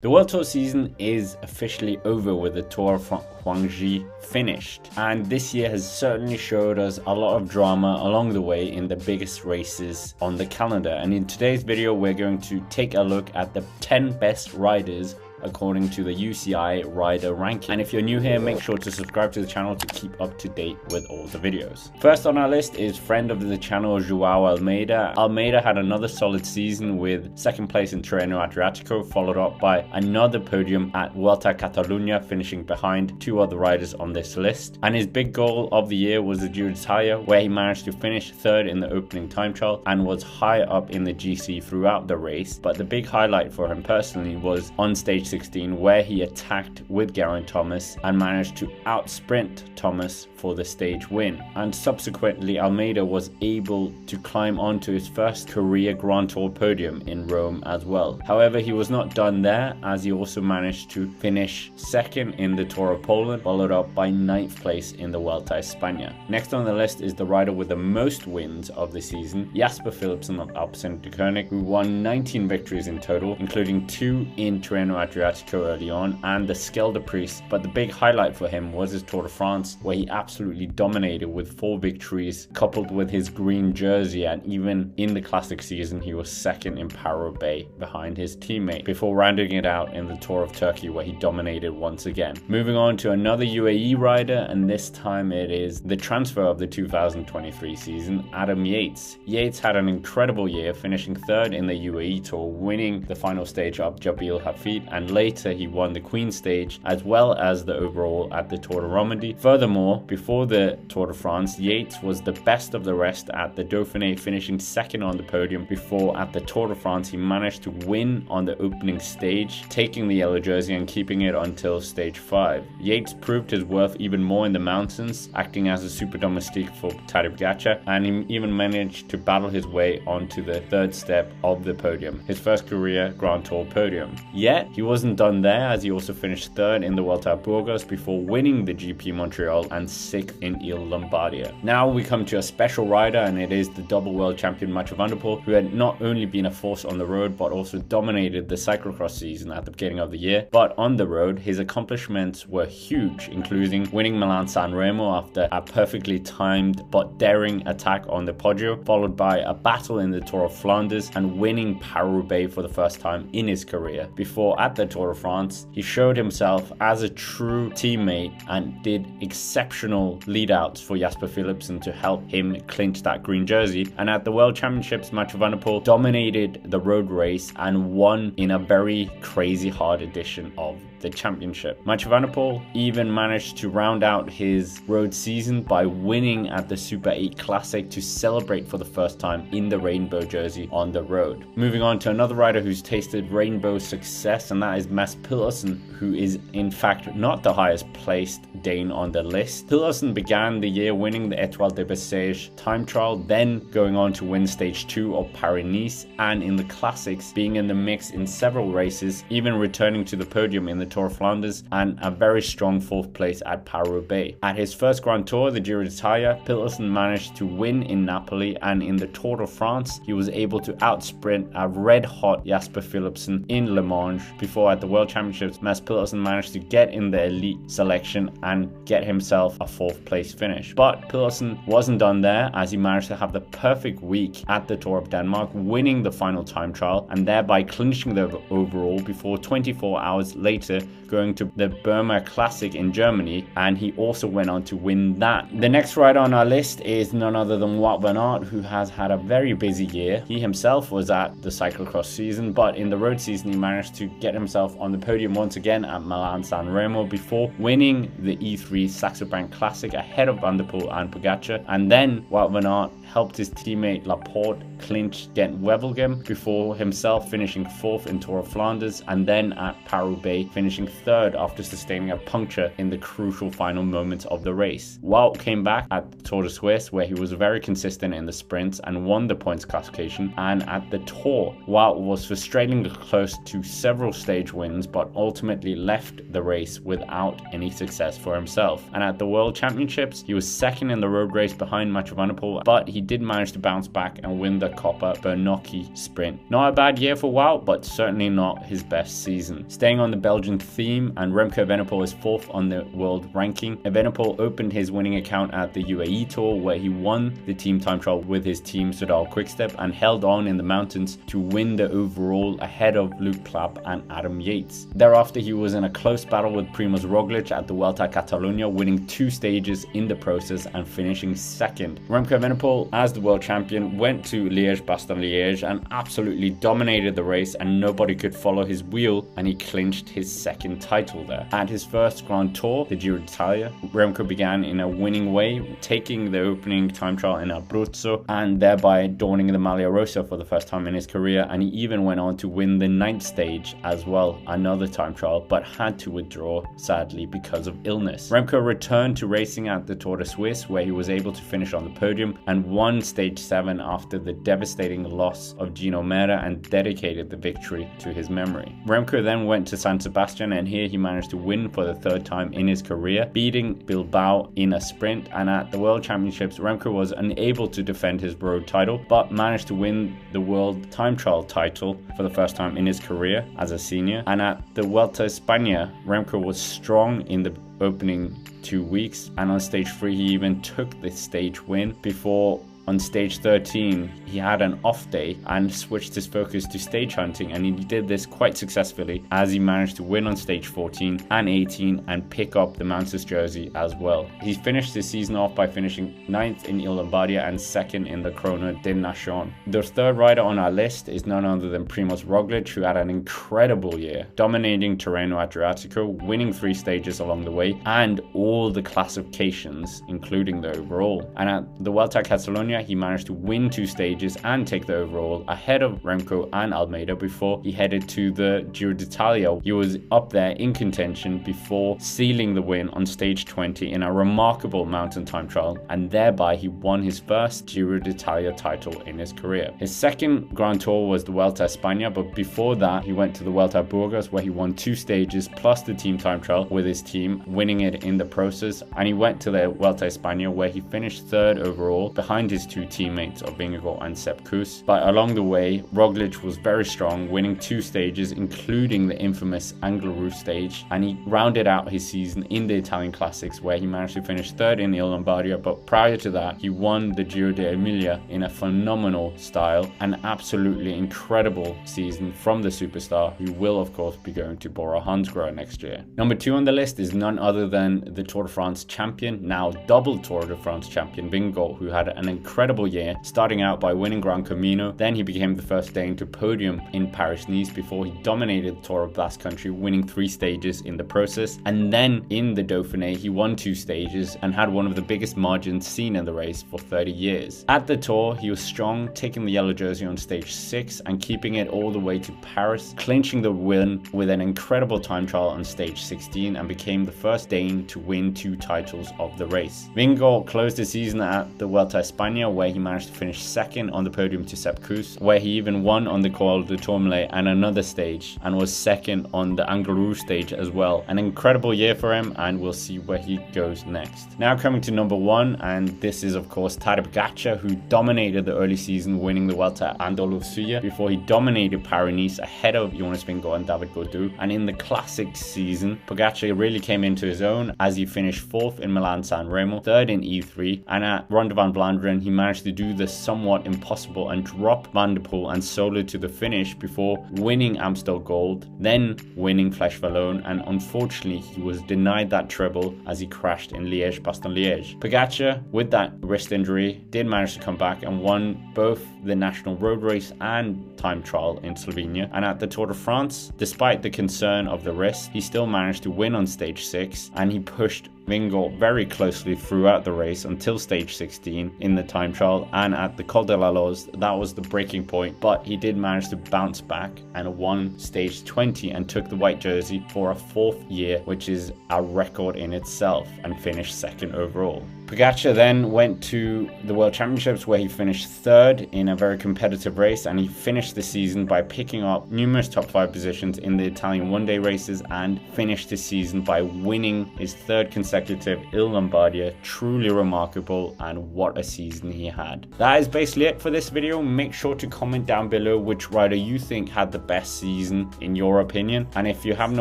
The World Tour season is officially over with the Tour of Guangxi finished, and this year has certainly showed us a lot of drama along the way in the biggest races on the calendar. And in today's video we're going to take a look at the 10 best riders according to the UCI rider ranking. And if you're new here, make sure to subscribe to the channel to keep up to date with all the videos. First on our list is friend of the channel Joao Almeida. Almeida had another solid season with second place in Tirreno Adriatico, followed up by another podium at Vuelta a Catalunya, finishing behind two other riders on this list. And his big goal of the year was the Giro d'Italia, where he managed to finish third in the opening time trial and was high up in the GC throughout the race. But the big highlight for him personally was on stage 16, where he attacked with Geraint Thomas and managed to outsprint Thomas for the stage win. And subsequently Almeida was able to climb onto his first career Grand Tour podium in Rome as well. However, he was not done there, as he also managed to finish second in the Tour of Poland, followed up by 9th place in the Vuelta a España. Next on the list is the rider with the most wins of the season, Jasper Philipsen of Alpecin-Deceuninck, who won 19 victories in total, including 2 in Tirreno Adriatico early on and the Schelde Pries. But the big highlight for him was his Tour de France, where he absolutely dominated with 4 victories coupled with his green jersey, and even in the classic season he was second in Paris-Roubaix behind his teammate, before rounding it out in the Tour of Turkey, where he dominated once again. Moving on to another UAE rider, and this time it is the transfer of the 2023 season, Adam Yates. Yates had an incredible year, finishing third in the UAE Tour, winning the final stage of Jabal Hafid, and later he won the Queen stage as well as the overall at the Tour de Romandie. Furthermore, before the Tour de France, Yates was the best of the rest at the Dauphiné, finishing second on the podium, before at the Tour de France he managed to win on the opening stage, taking the yellow jersey and keeping it until stage 5. Yates proved his worth even more in the mountains, acting as a super domestique for Tadej Pogačar, and he even managed to battle his way onto the third step of the podium, his first career Grand Tour podium. Yet he wasn't done there, as he also finished third in the Vuelta a Burgos before winning the GP Montreal and 6th in Il Lombardia. Now we come to a special rider, and it is the double world champion Mathieu van der Poel, who had not only been a force on the road but also dominated the cyclocross season at the beginning of the year. But on the road his accomplishments were huge, including winning Milan-San Remo after a perfectly timed but daring attack on the Poggio, followed by a battle in the Tour of Flanders and winning Paris-Roubaix for the first time in his career, before at the Tour de France he showed himself as a true teammate and did exceptional lead-outs for Jasper Philipsen to help him clinch that green jersey. And at the World Championships, Mathieu van der Poel dominated the road race and won in a very crazy hard edition of the championship. Mathieu van der Poel even managed to round out his road season by winning at the Super 8 Classic to celebrate for the first time in the rainbow jersey on the road. Moving on to another rider who's tasted rainbow success, and that is Mads Pedersen, who is in fact not the highest placed Dane on the list. Pedersen began the year winning the Étoile de Bessèges time trial, then going on to win stage 2 of Paris-Nice, and in the classics being in the mix in several races, even returning to the podium in the Tour of Flanders and a very strong 4th place at Paris-Roubaix. At his first Grand Tour, the Giro d'Italia, Pedersen managed to win in Napoli, and in the Tour de France he was able to outsprint a red-hot Jasper Philipsen in Le Mans, before at the World Championships Mads Pedersen managed to get in the elite selection and get himself a 4th place finish. But Pedersen wasn't done there, as he managed to have the perfect week at the Tour of Denmark, winning the final time trial and thereby clinching the overall, before 24 hours later going to the Burma Classic in Germany, and he also went on to win that. The next rider on our list is none other than Wout van Aert, who has had a very busy year. He himself was at the cyclocross season, but in the road season he managed to get himself on the podium once again at Milan-San Remo, before winning the E3 Saxo Bank Classic ahead of Van der Poel and Pogačar. And then Wout van Aert helped his teammate Laporte clinch Gent-Wevelgem, before himself finishing 4th in Tour of Flanders, and then at Paris-Roubaix finishing 3rd after sustaining a puncture in the crucial final moments of the race. Wout came back at the Tour de Suisse, where he was very consistent in the sprints and won the points classification, and at the Tour Wout was frustratingly close to several stage wins but ultimately left the race without any success for himself. And at the World Championships he was second in the road race behind Mathieu van der Poel, but he he did manage to bounce back and win the Coppa Bernocchi sprint. Not a bad year for Wout, but certainly not his best season. Staying on the Belgian theme, and Remco Evenepoel is 4th on the world ranking. Evenepoel opened his winning account at the UAE Tour, where he won the team time trial with his team Soudal Quickstep and held on in the mountains to win the overall ahead of Luke Plapp and Adam Yates. Thereafter, he was in a close battle with Primoz Roglic at the Vuelta a Catalunya, winning 2 stages in the process and finishing 2nd. Remco Evenepoel, as the world champion, went to Liège-Bastogne-Liège and absolutely dominated the race, and nobody could follow his wheel, and he clinched his 2nd title there. At his first Grand Tour, the Giro d'Italia, Remco began in a winning way, taking the opening time trial in Abruzzo and thereby donning the Maglia Rosa for the first time in his career, and he even went on to win the 9th stage as well, another time trial, but had to withdraw sadly because of illness. Remco returned to racing at the Tour de Suisse, where he was able to finish on the podium and won stage 7 after the devastating loss of Gino Mera, and dedicated the victory to his memory. Remco then went to San Sebastian, and here he managed to win for the 3rd time in his career, beating Bilbao in a sprint. And at the World Championships, Remco was unable to defend his road title, but managed to win the World Time Trial title for the first time in his career as a senior. And at the Vuelta a España, Remco was strong in the opening 2 weeks, and on stage 3 he even took the stage win before on stage 13 he had an off day and switched his focus to stage hunting, and he did this quite successfully as he managed to win on stage 14 and 18 and pick up the Mountains jersey as well. He finished the season off by finishing 9th in Il Lombardia and 2nd in the Chrono des Nations. The 3rd rider on our list is none other than Primoz Roglic, who had an incredible year, dominating Tirreno Adriatico, winning 3 stages along the way and all the classifications including the overall. And at the Vuelta a Catalunya, he managed to win 2 stages and take the overall ahead of Remco and Almeida before he headed to the Giro d'Italia. He was up there in contention before sealing the win on stage 20 in a remarkable mountain time trial, and thereby he won his first Giro d'Italia title in his career. His 2nd Grand Tour was the Vuelta a España, but before that he went to the Vuelta a Burgos, where he won 2 stages plus the team time trial with his team, winning it in the process. And he went to the Vuelta a España, where he finished 3rd overall behind his 2 teammates of Vingegaard and Sepp Kuss. But along the way, Roglic was very strong, winning 2 stages, including the infamous Angliru stage, and he rounded out his season in the Italian Classics, where he managed to finish 3rd in Il Lombardia. But prior to that, he won the Giro d'Emilia in a phenomenal style, an absolutely incredible season from the superstar, who will of course be going to Bora Hansgrohe next year. Number 2 on the list is none other than the Tour de France champion, now double Tour de France champion Vingegaard, who had an incredible year, starting out by winning Gran Camino. Then he became the first Dane to podium in Paris-Nice before he dominated the Tour of Basque Country, winning 3 stages in the process. And then in the Dauphiné, he won 2 stages and had one of the biggest margins seen in the race for 30 years. At the Tour, he was strong, taking the yellow jersey on stage 6 and keeping it all the way to Paris, clinching the win with an incredible time trial on stage 16, and became the first Dane to win 2 titles of the race. Vingegaard closed the season at the Vuelta a España, where he managed to finish 2nd on the podium to Sepp Kuss, where he even won on the Col de Tourmalet and another stage, and was 2nd on the Angliru stage as well. An incredible year for him, and we'll see where he goes next. Now coming to number 1, and this is of course Tadej Pogačar, who dominated the early season, winning the Vuelta a Andalucía before he dominated Paris-Nice ahead of Jonas Vingegaard and David Gaudu. And in the classic season, Pogačar really came into his own as he finished 4th in Milan-San Remo, 3rd in E3, and at Ronde van Vlaanderen he managed to do the somewhat impossible and drop Van der Poel and Solo to the finish before winning Amstel Gold, then winning Flèche Wallonne, and unfortunately he was denied that treble as he crashed in Liège-Bastogne-Liège. Pogačar, with that wrist injury, did manage to come back and won both the national road race and time trial in Slovenia. And at the Tour de France, despite the concern of the wrist, he still managed to win on stage 6, and he pushed Vingegaard very closely throughout the race until stage 16 in the time trial. And at the Col de la Loze, that was the breaking point, but he did manage to bounce back and won stage 20 and took the white jersey for a 4th year, which is a record in itself, and finished 2nd overall. Pogacar then went to the World Championships where he finished third in a very competitive race, and he finished the season by picking up numerous top 5 positions in the Italian one-day races and finished the season by winning his third consecutive Il Lombardia. Truly remarkable, and what a season he had. That is basically it for this video. Make sure to comment down below which rider you think had the best season in your opinion, and if you haven't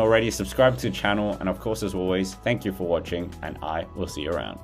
already, subscribe to the channel, and of course, as always, thank you for watching, and I will see you around.